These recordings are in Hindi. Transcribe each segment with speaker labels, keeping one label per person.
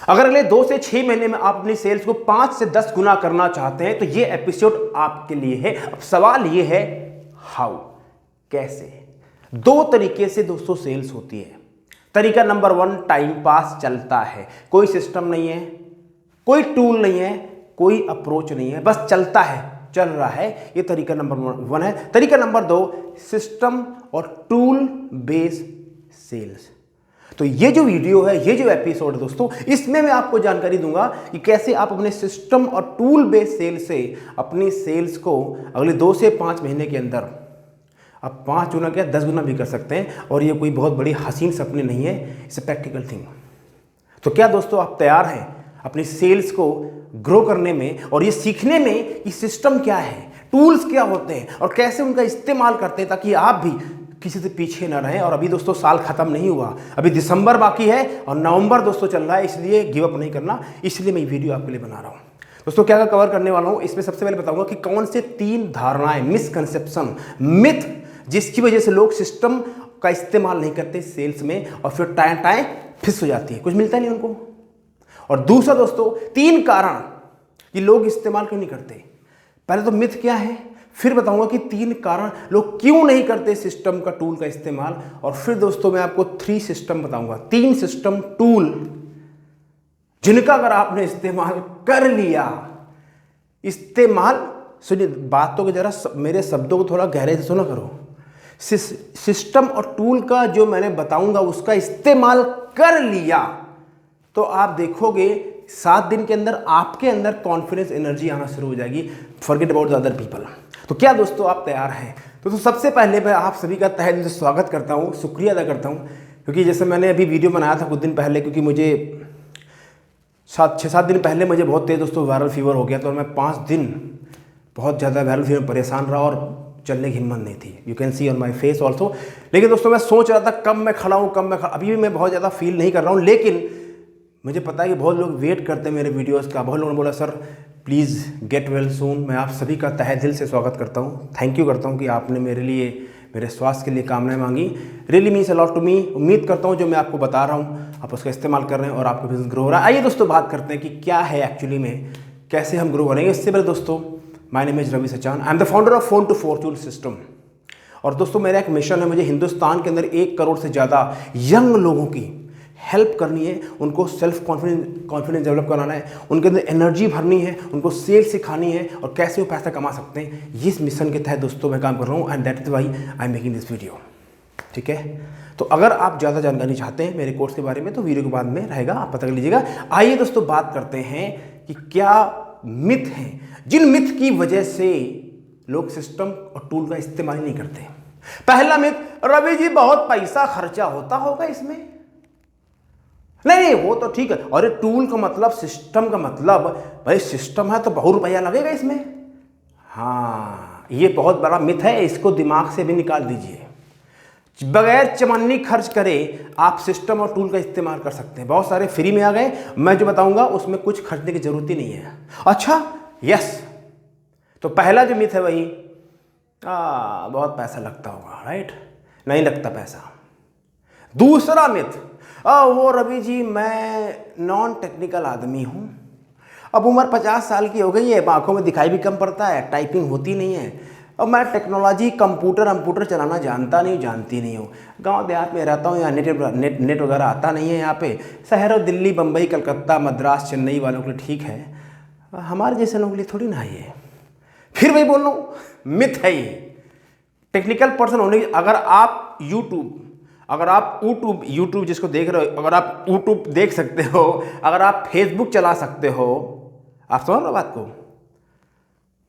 Speaker 1: अगर अगले 2 से 6 महीने में आप अपनी सेल्स को 5 से 10 गुना करना चाहते हैं तो ये एपिसोड आपके लिए है। अब सवाल ये है हाउ, कैसे। 2 तरीके से दोस्तों सेल्स होती है। तरीका नंबर 1, टाइम पास चलता है, कोई सिस्टम नहीं है, कोई टूल नहीं है, कोई अप्रोच नहीं है, बस चलता है, चल रहा है। ये तरीका नंबर 1 है। तरीका नंबर 2, सिस्टम और टूल बेस्ड सेल्स। तो ये जो वीडियो है, ये जो एपिसोड है दोस्तों, इसमें मैं आपको जानकारी दूंगा कि कैसे आप अपने सिस्टम और टूल बेस्ड सेल से अपनी सेल्स को अगले 2 से 5 महीने के अंदर आप 5 गुना क्या 10 गुना भी कर सकते हैं। और ये कोई बहुत बड़ी हसीन सपने नहीं है, इट्स अ प्रैक्टिकल थिंग। तो क्या दोस्तों आप तैयार हैं अपनी सेल्स को ग्रो करने में और ये सीखने में कि सिस्टम क्या है, टूल्स क्या होते हैं और कैसे उनका इस्तेमाल करते हैं, ताकि आप भी किसी से पीछे ना रहें। और अभी दोस्तों साल खत्म नहीं हुआ, अभी दिसंबर बाकी है और नवंबर दोस्तों चल रहा है, इसलिए गिव अप नहीं करना, इसलिए मैं ये वीडियो आपके लिए बना रहा हूँ। दोस्तों क्या कवर करने वाला हूँ, इसमें सबसे पहले बताऊंगा कि कौन से 3 धारणाएं, मिसकंसेप्शन, मिथ, जिसकी वजह से लोग सिस्टम का इस्तेमाल नहीं करते सेल्स में और फिर टाइम फिस हो जाती है, कुछ मिलता नहीं उनको। और दूसरा दोस्तों 3 कारण कि लोग इस्तेमाल क्यों नहीं करते। पहले तो मिथ क्या है, फिर बताऊंगा कि 3 कारण लोग क्यों नहीं करते सिस्टम का, टूल का इस्तेमाल, और फिर दोस्तों मैं आपको 3 सिस्टम बताऊंगा, 3 सिस्टम टूल जिनका अगर आपने इस्तेमाल कर लिया, इस्तेमाल सुनिए बात तो जरा मेरे शब्दों को थोड़ा गहरे से सुना करो। सिस्टम और टूल का जो मैंने बताऊंगा उसका इस्तेमाल कर लिया तो आप देखोगे 7 दिन के अंदर आपके अंदर कॉन्फिडेंस, एनर्जी आना शुरू हो जाएगी। Forget about the other people. तो क्या दोस्तों आप तैयार हैं? तो सबसे पहले मैं आप सभी का तहे दिल से स्वागत करता हूं, शुक्रिया अदा करता हूं, क्योंकि जैसे मैंने अभी वीडियो बनाया था कुछ दिन पहले, क्योंकि मुझे 6-7 दिन पहले मुझे बहुत तेज दोस्तों वायरल फीवर हो गया था और मैं 5 दिन बहुत ज़्यादा वायरल फीवर में परेशान रहा और चलने की हिम्मत नहीं थी। You can see on my face also. लेकिन दोस्तों मैं सोच रहा था कब मैं खड़ा हूँ, अभी भी मैं बहुत ज़्यादा फील नहीं कर रहा हूँ, लेकिन मुझे पता है कि बहुत लोग वेट करते हैं मेरे वीडियोस का। बहुत लोगों ने बोला sir please get well soon. मैं आप सभी का तहे दिल से स्वागत करता हूँ, थैंक यू करता हूँ कि आपने मेरे लिए, मेरे स्वास्थ्य के लिए कामनाएं मांगी। Really means a lot to me. उम्मीद करता हूँ जो मैं आपको बता रहा हूँ आप उसका इस्तेमाल कर रहे हैं और आपका बिजनेस ग्रो हो रहा है। आइए दोस्तों बात करते हैं कि क्या है एक्चुअली में, कैसे हम ग्रो करेंगे। इससे पहले दोस्तों my name is Ravi Sachan, I am the founder of Phone to Fortune System. और दोस्तों मेरा एक मिशन है, मुझे हिंदुस्तान के अंदर 1 करोड़ से ज़्यादा यंग लोगों की हेल्प करनी है, उनको सेल्फ कॉन्फिडेंस डेवलप कराना है, उनके अंदर एनर्जी भरनी है, उनको सेल्स सिखानी है और कैसे वो पैसा कमा सकते हैं। इस मिशन के तहत दोस्तों मैं काम कर रहा हूँ and that is why I am making this video. ठीक है, तो अगर आप ज़्यादा जानकारी चाहते हैं मेरे कोर्स के बारे में तो वीडियो के बाद में रहेगा, आप पता कर लीजिएगा। आइए दोस्तों बात करते हैं कि क्या मिथ हैं जिन मिथ की वजह से लोग सिस्टम और टूल का इस्तेमाल नहीं करते। पहला मिथ, रवि जी बहुत पैसा खर्चा होता होगा इसमें। नहीं वो तो ठीक है, और टूल का मतलब, सिस्टम का मतलब, भाई सिस्टम है तो बहुत रुपया लगेगा इसमें। हाँ ये बहुत बड़ा मिथ है, इसको दिमाग से भी निकाल दीजिए। बगैर चमन्नी खर्च करे आप सिस्टम और टूल का इस्तेमाल कर सकते हैं। बहुत सारे फ्री में आ गए, मैं जो बताऊंगा उसमें कुछ खर्चने की जरूरत ही नहीं है। अच्छा यस, तो पहला जो मिथ है वही बहुत पैसा लगता होगा, राइट? नहीं लगता पैसा। दूसरा मिथ, वो रवि जी मैं नॉन टेक्निकल आदमी हूँ, अब उम्र 50 साल की हो गई है, आंखों में दिखाई भी कम पड़ता है, टाइपिंग होती नहीं है, और मैं टेक्नोलॉजी कंप्यूटर चलाना जानता नहीं, जानती नहीं हूँ। गांव देहात में रहता हूँ, यहाँ नेट वगैरह आता नहीं है। यहाँ पे शहरों दिल्ली, बम्बई, कलकत्ता, मद्रास, चेन्नई वालों के लिए ठीक है, हमारे जैसे लोगों के लिए थोड़ी ना है ये। फिर वही बोल रहा हूँ, मिथ है ये। टेक्निकल पर्सन होने की, अगर आप यूट्यूब जिसको देख रहे हो, अगर आप यूट्यूब देख सकते हो, अगर आप फेसबुक चला सकते हो, आप समझ रहे हो बात को,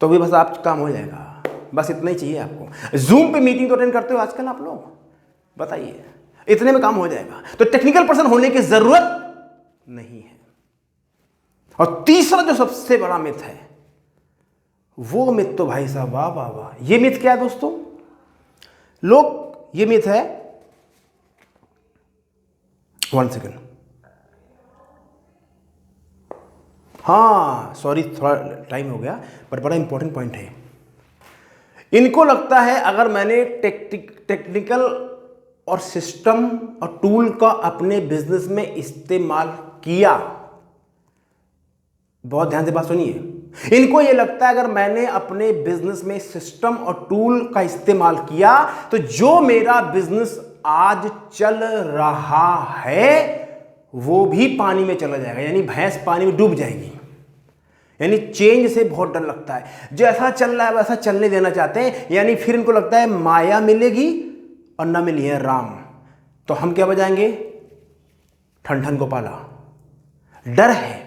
Speaker 1: तो भी बस आप काम हो जाएगा। बस इतना ही चाहिए आपको। जूम पे मीटिंग तो अटेंड करते हो आजकल आप लोग, बताइए, इतने में काम हो जाएगा। तो टेक्निकल पर्सन होने की जरूरत नहीं है। और तीसरा जो सबसे बड़ा मिथ है, वो मिथ तो भाई साहब वाह वाह वाह। ये मिथ क्या है दोस्तों? लोग, ये मिथ है, 1 सेकेंड, हाँ सॉरी थोड़ा टाइम हो गया, पर बड़ा इंपॉर्टेंट पॉइंट है। इनको लगता है अगर मैंने टेक्निकल और सिस्टम और टूल का अपने बिजनेस में इस्तेमाल किया बहुत ध्यान से बात सुनिए। इनको ये लगता है अगर मैंने अपने बिजनेस में सिस्टम और टूल का इस्तेमाल किया तो जो मेरा बिजनेस आज चल रहा है वो भी पानी में चला जाएगा, यानी भैंस पानी में डूब जाएगी। यानी चेंज से बहुत डर लगता है, जैसा चल रहा है वैसा चलने देना चाहते हैं। यानी फिर इनको लगता है माया मिलेगी और न मिली है राम, तो हम क्या बजाएंगे? ठन ठन गोपाला। डर है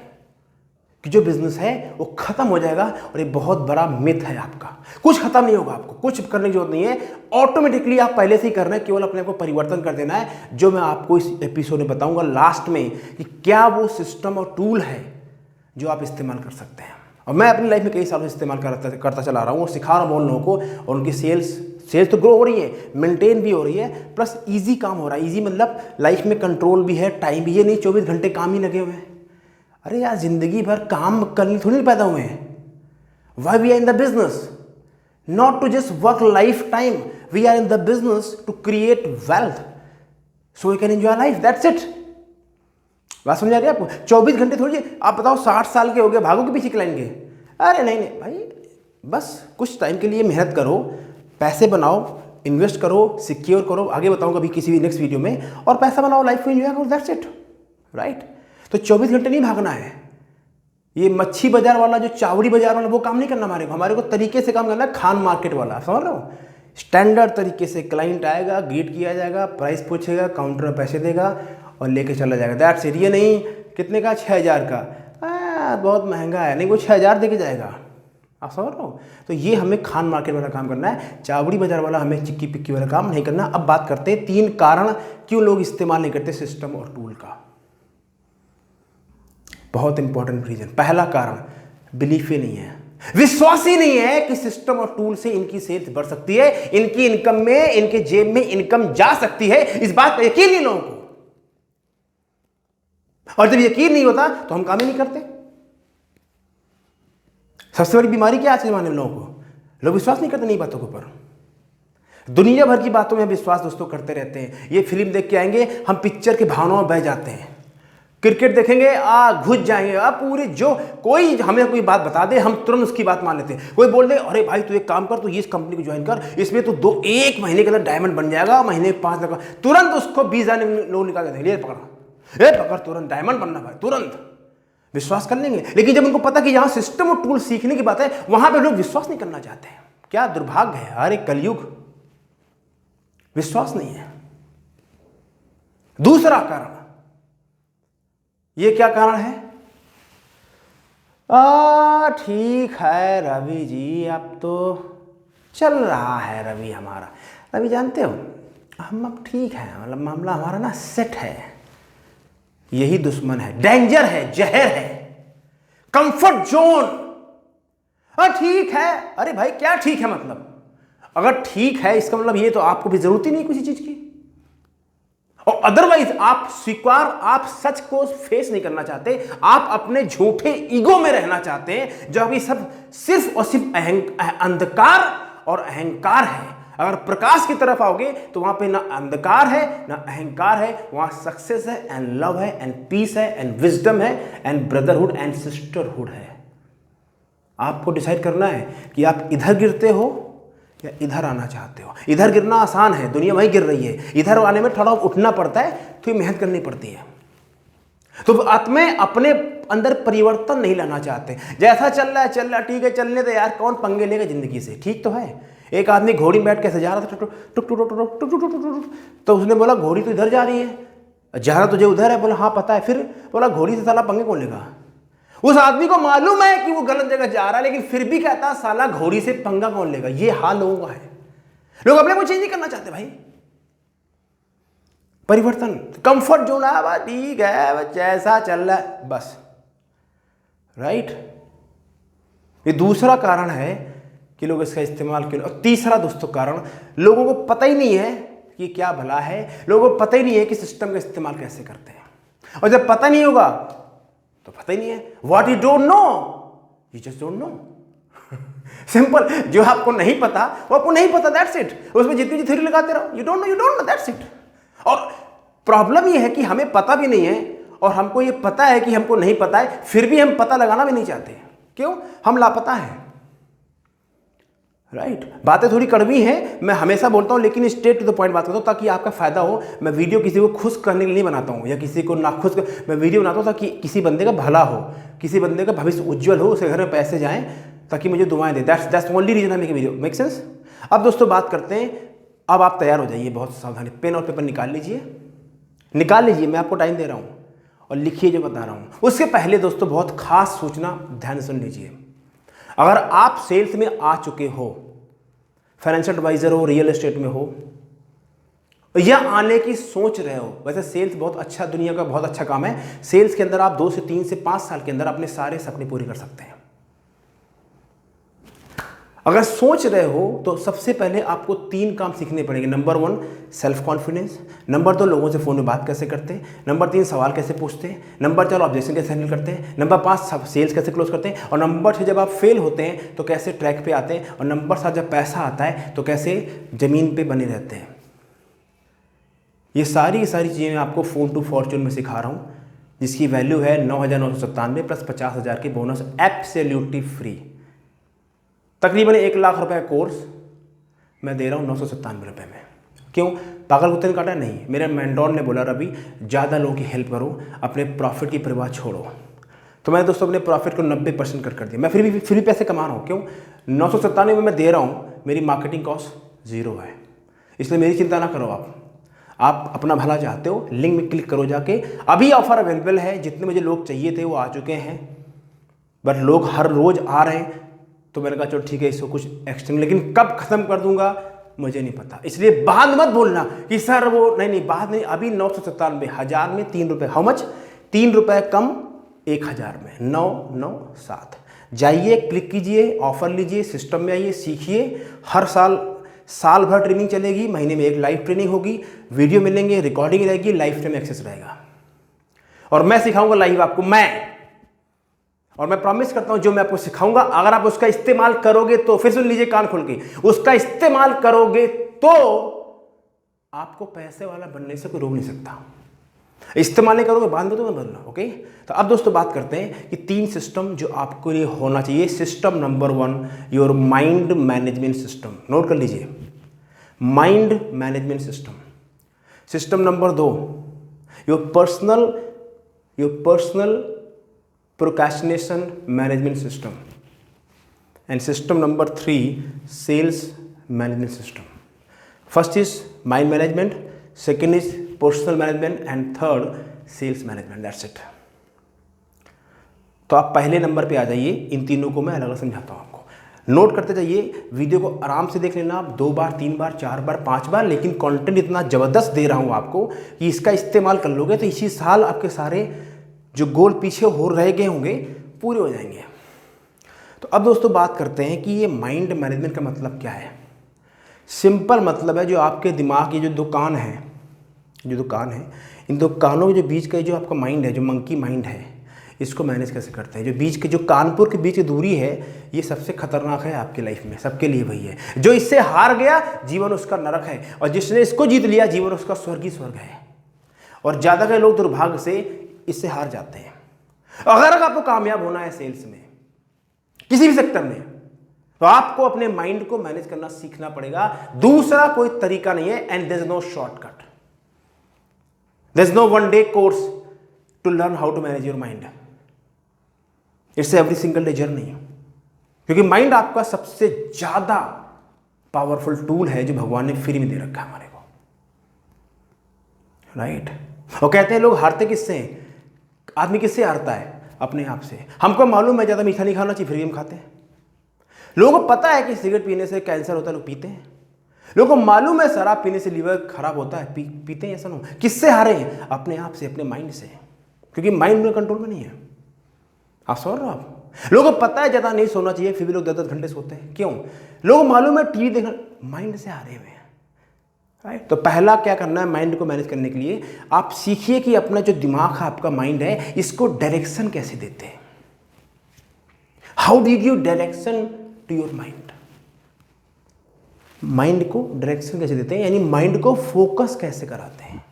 Speaker 1: कि जो बिजनेस है वो खत्म हो जाएगा, और ये बहुत बड़ा मिथ है आपका। कुछ खत्म नहीं होगा, आपको कुछ करने की जरूरत नहीं है, ऑटोमेटिकली आप पहले से ही कर रहे हैं, केवल अपने आप को परिवर्तन कर देना है। जो मैं आपको इस एपिसोड में बताऊंगा लास्ट में कि क्या वो सिस्टम और टूल है जो आप इस्तेमाल कर सकते हैं। और मैं अपनी लाइफ में कई सालों से इस्तेमाल करता चला रहा हूँ और सिखा रहा हूँ बहुत लोगों को, और उनकी सेल्स तो ग्रो हो रही है, मेंटेन भी हो रही है, प्लस इजी काम हो रहा है। इजी मतलब लाइफ में कंट्रोल भी है, टाइम भी, ये नहीं 24 घंटे काम ही लगे हुए हैं। अरे यार, जिंदगी भर काम करने थोड़ी नहीं पैदा हुए हैं। Why we are in the business not to just work life time, we are in the business to create wealth so you can enjoy life, that's it. बात समझ आ रही है आपको? 24 घंटे थोड़ी, आप बताओ 60 साल के हो गए, भागो के पीछे क्लाइंट के? अरे नहीं नहीं भाई, बस कुछ टाइम के लिए मेहनत करो, पैसे बनाओ, इन्वेस्ट करो, सिक्योर करो, आगे बताऊंगा अभी किसी भी नेक्स्ट वीडियो में, और पैसा बनाओ, लाइफ को एंजॉय करो, दैट्स इट, राइट। तो 24 घंटे नहीं भागना है। ये मच्छी बाजार वाला, जो चावड़ी बाजार वाला, वो काम नहीं करना हमारे को तरीके से काम करना है, खान मार्केट वाला, समझ रहे हो? स्टैंडर्ड तरीके से क्लाइंट आएगा, ग्रीट किया जाएगा, प्राइस पूछेगा, काउंटर में पैसे देगा और लेके चला जाएगा, दैट्स इट। ये नहीं कितने का, 6000 का, बहुत महंगा है, नहीं वो 6000 देके जाएगा, आप समझ रहे हो? तो ये हमें खान मार्केट वाला काम करना है, चावड़ी बाजार वाला हमें चिक्की पिक्की वाला काम नहीं करना। अब बात करते हैं 3 कारण क्यों लोग इस्तेमाल नहीं करते सिस्टम और टूल का। बहुत इंपॉर्टेंट रीजन। पहला कारण, बिलीफ ही नहीं है, विश्वास ही नहीं है कि सिस्टम और टूल से इनकी सेल्स बढ़ सकती है, इनकी इनकम में, इनके जेब में इनकम जा सकती है। इस बात पर यकीन नहीं लोगों को, और जब यकीन नहीं होता तो हम काम ही नहीं करते। सबसे बड़ी बीमारी क्या आज के जमाने में लोगों को? लोग विश्वास नहीं करते नई बातों के ऊपर। दुनिया भर की बातों में विश्वास दोस्तों करते रहते हैं। ये फिल्म देख के आएंगे, हम पिक्चर की भावनाओं में बह जाते हैं। क्रिकेट देखेंगे, घुस जाएंगे, पूरी जो कोई हमें कोई बात बता दे हम तुरंत उसकी बात मान लेते हैं। कोई बोल दे, अरे भाई तू एक काम कर, तू इस कंपनी को ज्वाइन कर, इसमें तू 1 महीने के अंदर डायमंड बन जाएगा, महीने 5 लाख, तुरंत उसको 20,000 लोग निकाल देते हैं, ले पकड़, तुरंत डायमंड बनना भाई, तुरंत विश्वास कर लेंगे। लेकिन जब उनको पता कि यहाँ सिस्टम और टूल सीखने की बात है, वहां पे लोग विश्वास नहीं करना चाहते हैं। क्या दुर्भाग्य है, अरे कलयुग, विश्वास नहीं है। दूसरा कारण, ये क्या कारण है? ठीक है रवि जी, अब तो चल रहा है रवि हमारा। रवि जानते हो, हम अब ठीक है, मतलब मामला हमारा ना सेट है। यही दुश्मन है, डेंजर है, जहर है, कंफर्ट जोन। ठीक है, अरे भाई क्या ठीक है मतलब? अगर ठीक है इसका मतलब ये तो आपको भी जरूरत ही नहीं किसी चीज की, और अदरवाइज आप सच को फेस नहीं करना चाहते, आप अपने झूठे ईगो में रहना चाहते हैं, जो अभी सब सिर्फ और सिर्फ अंधकार और अहंकार है। अगर प्रकाश की तरफ आओगे तो वहां पे ना अंधकार है ना अहंकार है, वहां सक्सेस है एंड लव है एंड पीस है एंड विजडम है एंड ब्रदरहुड एंड सिस्टरहुड है। आपको डिसाइड करना है कि आप इधर गिरते हो या इधर आना चाहते हो। इधर गिरना आसान है, दुनिया वहीं गिर रही है, इधर आने में थोड़ा उठना पड़ता है, तो मेहनत करनी पड़ती है। तो आत्में अपने अंदर परिवर्तन नहीं लाना चाहते, जैसा चल रहा है ठीक है, चलने दे यार, कौन पंगे लेगा जिंदगी से, ठीक तो है। एक आदमी घोड़ी में बैठ कैसे जा रहा था, टुक टुक टुक टुक टुक टुक, तो उसने बोला घोड़ी तो इधर जा रही है, जाना तुझे उधर है। बोला हाँ पता है। फिर बोला घोड़ी से साला पंगे कौन लेगा? उस आदमी को मालूम है कि वो गलत जगह जा रहा है, लेकिन फिर भी कहता साला घोड़ी से पंगा कौन लेगा। ये हाल लोगों का है, लोग अपने को चेंज नहीं करना चाहते भाई। परिवर्तन, कंफर्ट जोन है, ठीक है जैसा चल रहा है बस, राइट। ये दूसरा कारण है कि लोग इसका इस्तेमाल क्यों। और तीसरा दोस्तों कारण, लोगों को पता ही नहीं है कि क्या भला है, लोगों को पता ही नहीं है कि सिस्टम का इस्तेमाल कैसे करते हैं। और जब पता नहीं होगा तो पता ही नहीं है। What you don't know you just don't know, simple. जो आपको नहीं पता वो आपको नहीं पता, दैट्स इट। उसमें जितनी थ्योरी लगाते रहो, you don't know that's it. और प्रॉब्लम ये है कि हमें पता भी नहीं है और हमको ये पता है कि हमको नहीं पता है, फिर भी हम पता लगाना भी नहीं चाहते। क्यों? हम लापता हैं। राइट बातें थोड़ी कड़वी हैं, मैं हमेशा बोलता हूँ, लेकिन स्ट्रेट टू द पॉइंट बात करता हूँ ताकि आपका फायदा हो। मैं वीडियो किसी को खुश करने के लिए नहीं बनाता हूँ या किसी को नाखुश मैं वीडियो बनाता हूँ ताकि किसी बंदे का भला हो, किसी बंदे का भविष्य उज्जवल हो, उसके घर में पैसे जाएं ताकि मुझे दुआएं दे। That's only reason I make video. Make sense? अब दोस्तों बात करते हैं, अब आप तैयार हो जाइए, बहुत सावधानी, पेन और पेपर निकाल लीजिए, मैं आपको टाइम दे रहा हूँ, और लिखिए जो बता रहा हूँ। उसके पहले दोस्तों बहुत खास सूचना ध्यान सुन लीजिए। अगर आप सेल्स में आ चुके हो, फाइनेंशियल एडवाइजर हो, रियल एस्टेट में हो, या आने की सोच रहे हो, वैसे सेल्स बहुत अच्छा, दुनिया का बहुत अच्छा काम है। सेल्स के अंदर आप 2 से 3 से 5 साल के अंदर अपने सारे सपने पूरे कर सकते हैं। अगर सोच रहे हो तो सबसे पहले आपको 3 काम सीखने पड़ेंगे। नंबर 1 सेल्फ कॉन्फिडेंस, नंबर 2 लोगों से फ़ोन में बात कैसे करते हैं, नंबर 3 सवाल कैसे पूछते हैं, नंबर 4 ऑब्जेक्शन कैसे हैंडल करते हैं, नंबर 5 सेल्स कैसे क्लोज करते हैं, और नंबर 6 जब आप फेल होते हैं तो कैसे ट्रैक पे आते हैं, और नंबर 7 जब पैसा आता है तो कैसे ज़मीन पे बने रहते हैं। ये सारी चीज़ें मैं आपको फ़ोन टू फॉर्चून में सिखा रहा हूँ, जिसकी वैल्यू है 9,997 प्लस 50,000 के बोनस, एब्सोल्युटली फ्री। तकरीबन 1 लाख रुपए का कोर्स मैं दे रहा हूँ 997 रुपये में। क्यों? पागल कुत्ते ने काटा? नहीं, मेरे मेंटोर ने बोला रवि ज़्यादा लोगों की हेल्प करो, अपने प्रॉफिट की परवाह छोड़ो। तो मैं दोस्तों अपने प्रॉफिट को 90% कट कर दिया। मैं फिर भी पैसे कमा रहा हूँ। क्यों? 997 में मैं दे रहा हूँ, मेरी मार्केटिंग कॉस्ट 0 है, इसलिए मेरी चिंता ना करो। आप अपना भला चाहते हो, लिंक में क्लिक करो जाके। अभी ऑफर अवेलेबल है, जितने मुझे लोग चाहिए थे वो आ चुके हैं, बट लोग हर रोज़ आ रहे हैं, तो मैंने कहा चलो ठीक है इसको कुछ एक्सटेंड, लेकिन कब खत्म कर दूंगा मुझे नहीं पता। इसलिए बाद मत बोलना कि सर वो नहीं, बाद नहीं, अभी 997, 1000 में 3 रुपये। How much? 3 रुपये कम 1000 में, 997। जाइए, क्लिक कीजिए, ऑफर लीजिए, सिस्टम में आइए, सीखिए। हर साल भर ट्रेनिंग चलेगी, महीने में 1 लाइव ट्रेनिंग होगी, वीडियो मिलेंगे, रिकॉर्डिंग रहेगी, लाइफ टाइम एक्सेस रहेगा, और मैं सिखाऊंगा लाइव आपको। और मैं प्रॉमिस करता हूं जो मैं आपको सिखाऊंगा, अगर आप उसका इस्तेमाल करोगे तो, फिर सुन लीजिए कान खोल के, उसका इस्तेमाल करोगे तो आपको पैसे वाला बनने से कोई रोक नहीं सकता। इस्तेमाल नहीं करोगे बाद में तो मैं बदलना। ओके, तो अब दोस्तों बात करते हैं कि 3 सिस्टम जो आपको लिए होना चाहिए। System number 1 your mind management system, note कर लीजिए, mind management system. System number 2 your personal procrastination management system, and system number 3 sales management system. First is mind management, second is personal management, and third sales management. That's it. तो आप पहले नंबर पे आ जाइए, इन तीनों को मैं अलग अलग समझाता हूँ आपको। नोट करते जाइए, वीडियो को आराम से देख लेना आप 2 बार 3 बार 4 बार 5 बार, लेकिन कंटेंट इतना ज़बरदस्त दे रहा हूँ आपको कि इसका इस्तेमाल कर लोगे तो इसी साल आपके सारे जो गोल पीछे हो रह गए होंगे पूरे हो जाएंगे। तो अब दोस्तों बात करते हैं कि ये माइंड मैनेजमेंट का मतलब क्या है। सिंपल मतलब है, जो आपके दिमाग की जो दुकान है, इन दुकानों के जो बीच का जो आपका माइंड है, जो मंकी माइंड है, इसको मैनेज कैसे करते हैं। जो बीच के, जो कानपुर के बीच की दूरी है, ये सबसे खतरनाक है आपकी लाइफ में, सबके लिए वही है। जो इससे हार गया जीवन उसका नरक है, और जिसने इसको जीत लिया जीवन उसका स्वर्ग ही स्वर्ग है। और ज़्यादा के लोग दुर्भाग्य से इससे हार जाते हैं। अगर आपको कामयाब होना है सेल्स में, किसी भी सेक्टर में, तो आपको अपने माइंड को मैनेज करना सीखना पड़ेगा। दूसरा कोई तरीका नहीं है, and there is no shortcut, there is no one day course to learn how to manage your mind. It's every single day journey, क्योंकि माइंड आपका सबसे ज्यादा पावरफुल टूल है जो भगवान ने फ्री में दे रखा है हमारे को। राइट और कहते हैं लोग हारते किससे हैं? आदमी किससे हारता है? अपने आप से। हमको मालूम है ज़्यादा मीठा नहीं खाना चाहिए, फिर भी हम खाते हैं। लोगों को पता है कि सिगरेट पीने से कैंसर होता है, लोग पीते हैं। लोगों को मालूम है शराब पीने से लीवर खराब होता है, पीते हैं। ऐसा ना हो। किससे हारे हैं? अपने आप से, अपने माइंड से, क्योंकि माइंड में कंट्रोल में नहीं है। आप सो रहे हो आप। लोगों को पता है ज़्यादा नहीं सोना चाहिए, फिर भी लोग 10-10 घंटे सोते हैं। क्यों? लोगों को मालूम है टीवी देखना, माइंड से हारे हुए हैं। राइट तो पहला क्या करना है माइंड को मैनेज करने के लिए? आप सीखिए कि अपना जो दिमाग है, आपका माइंड है, इसको डायरेक्शन कैसे देते हैं। How did you direction to your mind? Mind को डायरेक्शन कैसे देते हैं, यानी माइंड को फोकस कैसे कराते हैं।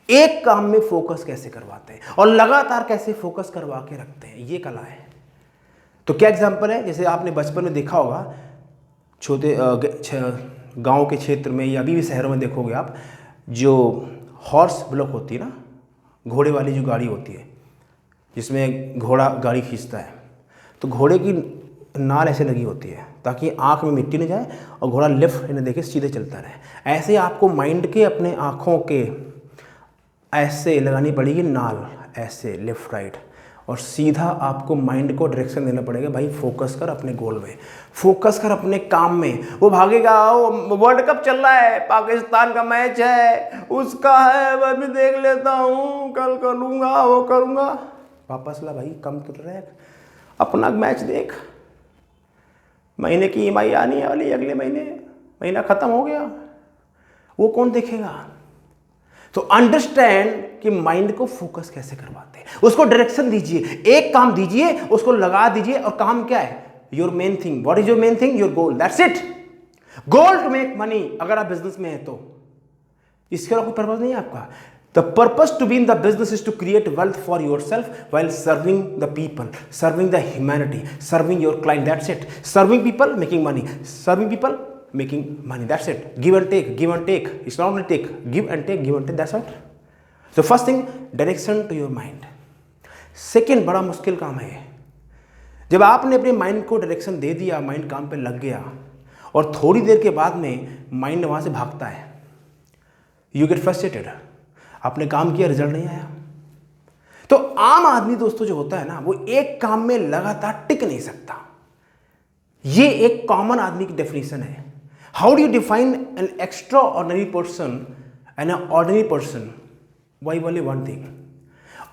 Speaker 1: एक काम में फोकस कैसे करवाते हैं और लगातार कैसे फोकस करवा के रखते हैं, ये कला है। तो क्या एग्जांपल है, जैसे आपने बचपन में देखा होगा छोटे गांव के क्षेत्र में या अभी भी शहरों में देखोगे आप, जो हॉर्स ब्लॉक होती है ना, घोड़े वाली जो गाड़ी होती है जिसमें घोड़ा गाड़ी खींचता है, तो घोड़े की नाल ऐसे लगी होती है ताकि आँख में मिट्टी न जाए और घोड़ा लेफ्ट न देखे सीधे चलता रहे। ऐसे आपको माइंड के अपने आँखों के ऐसे लगानी पड़ेगी नाल, ऐसे लेफ्ट राइट, और सीधा आपको माइंड को डायरेक्शन देना पड़ेगा, भाई फोकस कर अपने गोल में, फोकस कर अपने काम में। वो भागेगा, वो वर्ल्ड कप चल रहा है, पाकिस्तान का मैच है, उसका है, मैं भी देख लेता हूँ, कल करूँगा, वो करूँगा, वापस ला भाई, कम तो रह, अपना मैच देख। महीने की EMI आनी है वाली, अगले महीना ख़त्म हो गया, वो कौन देखेगा। तो अंडरस्टैंड कि माइंड को फोकस कैसे करवाते हैं, उसको डायरेक्शन दीजिए, एक काम दीजिए, उसको लगा दीजिए, और काम क्या है, your main thing. What is your main thing? Your goal, that's it. Goal to make money. अगर आप बिजनेस में हैं तो इसके अलावा कोई पर्पज नहीं है आपका। The purpose to be in the business is to create wealth for your self while serving the people, serving the humanity, serving your client, that's it. Serving people, making money, serving people, making money, that's it. Give and take, give and take. It's not only take, give and take, give and take, that's it. So first thing, direction to your mind. Second, बड़ा मुश्किल काम है। जब आपने अपने माइंड को डायरेक्शन दे दिया, माइंड काम पे लग गया, और थोड़ी देर के बाद में माइंड वहाँ से भागता है, यू गेट फ्रस्ट्रेटेड, आपने काम किया, रिजल्ट नहीं आया। तो आम आदमी दोस्तों जो होता है ना, वो एक काम में लगातार टिक नहीं सकता। ये एक कॉमन आदमी की डेफिनेशन है। How do you define an extraordinary person and an ordinary person? Why only one thing?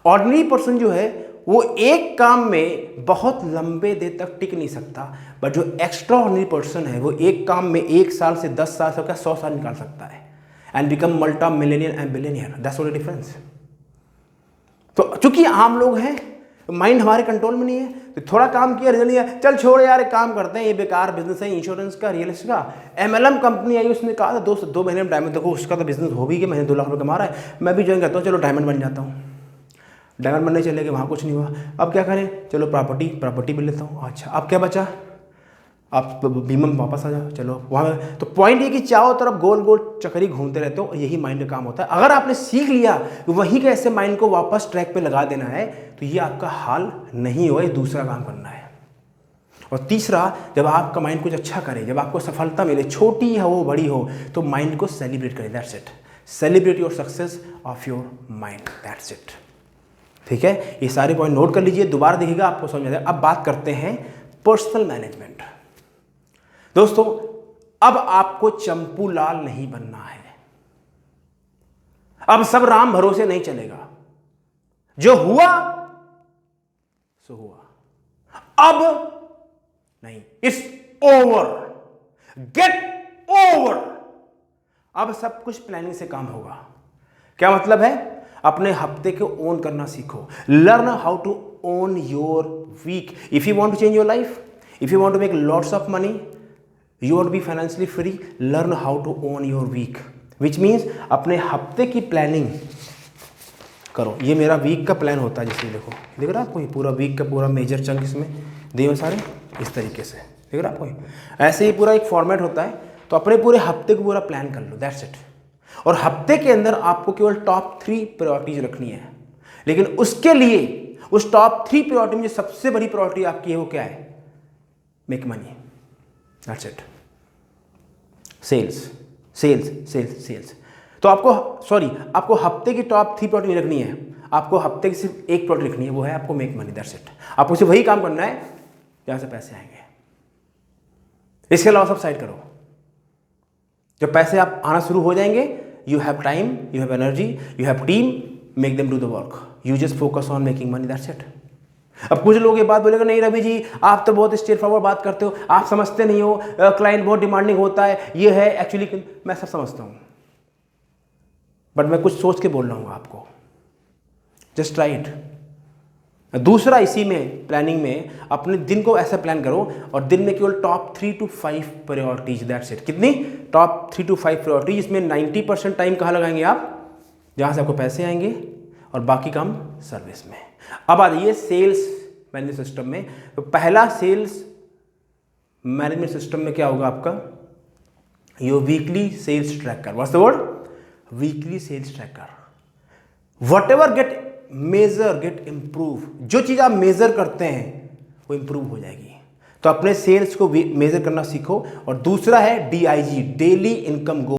Speaker 1: Ordinary person जो है वो एक काम में बहुत लंबे देर तक टिक नहीं सकता, बट जो एक्स्ट्राऑर्डिनरी पर्सन है वो एक काम में 1 साल से 10 साल से 100 साल निकाल सकता है, and become multi millionaire and billionaire. That's only difference. तो चूंकि आम लोग हैं, माइंड हमारे कंट्रोल में नहीं है, तो थोड़ा काम किया, रिजल्ट नहीं है, चल छोड़ यार, एक काम करते हैं, ये बेकार बिजनेस है, इंश्योरेंस का, रियल एस्टेट का। MLM कंपनी आई, उसने कहा था 2 महीने में डायमंड, देखो उसका तो बिजनेस हो भी गया, महीने 2 लाख रुपये कमा रहा है, मैं भी ज्वाइन करता हूँ, चलो डायमंड बन जाता हूँ। डायमंड बनने चले गए, वहाँ कुछ नहीं हुआ, अब क्या करें, चलो प्रॉपर्टी भी लेता हूँ। अच्छा, अब क्या बचा, आप बीमा में वापस आ जाओ, चलो वहाँ। तो पॉइंट ये कि चारों तरफ गोल गोल चक्करी घूमते रहते हो, और यही माइंड का काम होता है। अगर आपने सीख लिया कि वहीं कैसे माइंड को वापस ट्रैक पे लगा देना है, तो ये आपका हाल नहीं हो, ये दूसरा काम करना है। और तीसरा, जब आपका माइंड कुछ अच्छा करे, जब आपको सफलता मिले, छोटी हो बड़ी हो, तो माइंड को सेलिब्रेट करें, that's it. Celebrate your success of your mind, that's it. ठीक है, ये सारे पॉइंट नोट कर लीजिए, दोबारा देखिएगा, आपको समझ में आएगा। अब बात करते हैं पर्सनल मैनेजमेंट। दोस्तों, अब आपको चंपू लाल नहीं बनना है, अब सब राम भरोसे नहीं चलेगा, जो हुआ सो हुआ, अब नहीं, इट्स ओवर, गेट ओवर। अब सब कुछ प्लानिंग से काम होगा। क्या मतलब है? अपने हफ्ते को ओन करना सीखो। Learn how to own your week. If you want to change your life, if you want to make lots of money, you want to be financially free, learn how to own your week, which means अपने हफ्ते की प्लानिंग करो। ये मेरा वीक का प्लान होता है, जैसे देखो, देख रहा है आपको, ये पूरा वीक का पूरा मेजर चंक इसमें दिए हुए सारे इस तरीके से, देख रहा है आपको, ऐसे ही पूरा एक फॉर्मेट होता है। तो अपने पूरे हफ्ते को पूरा प्लान कर लो, दैट्स इट। और हफ्ते के अंदर आपको केवल टॉप 3 प्रायोरिटीज रखनी है, लेकिन उसके लिए उस टॉप 3 प्रायोरिटी में सबसे बड़ी प्रायोरिटी आपकी है वो क्या है? Make money, that's it. Sales sales sales sales. तो आपको हफ्ते की टॉप 3 प्रायोरिटी रखनी है, आपको हफ्ते की सिर्फ एक प्रायोरिटी रखनी है, वो है आपको मेक मनी, दैट्स इट। आपको सिर्फ वही काम करना है जहां से पैसे आएंगे, इसके अलावा सब साइड करो। जब पैसे आप आना शुरू हो जाएंगे, you have time, you have energy, you have team, make them do the work, you just focus on making money, that's it. अब कुछ लोग ये बात बोलेगा, नहीं रवि जी आप तो बहुत स्ट्रेट फॉरवर्ड बात करते हो, आप समझते नहीं हो, क्लाइंट बहुत डिमांडिंग होता है, ये है। एक्चुअली मैं सब समझता हूँ, बट मैं कुछ सोच के बोल रहा हूँ आपको, जस्ट ट्राई इट। दूसरा, इसी में प्लानिंग में अपने दिन को ऐसा प्लान करो, और दिन में केवल top 3 to 5 priorities, that's it. कितनी? Top 3 to 5 priorities. इसमें 90% टाइम कहाँ लगाएंगे आप? जहाँ से आपको पैसे आएंगे और बाकी काम सर्विस में। अब आ जाइए सेल्स मैनेजमेंट सिस्टम में। तो पहला सेल्स मैनेजमेंट सिस्टम में क्या होगा आपका, your weekly sales tracker. What's the word? Weekly sales tracker. Whatever get measure get improve, जो चीज़ आप मेजर करते हैं वो इम्प्रूव हो जाएगी। तो अपने सेल्स को मेजर करना सीखो। और दूसरा है DIG, डेली इनकम गोल।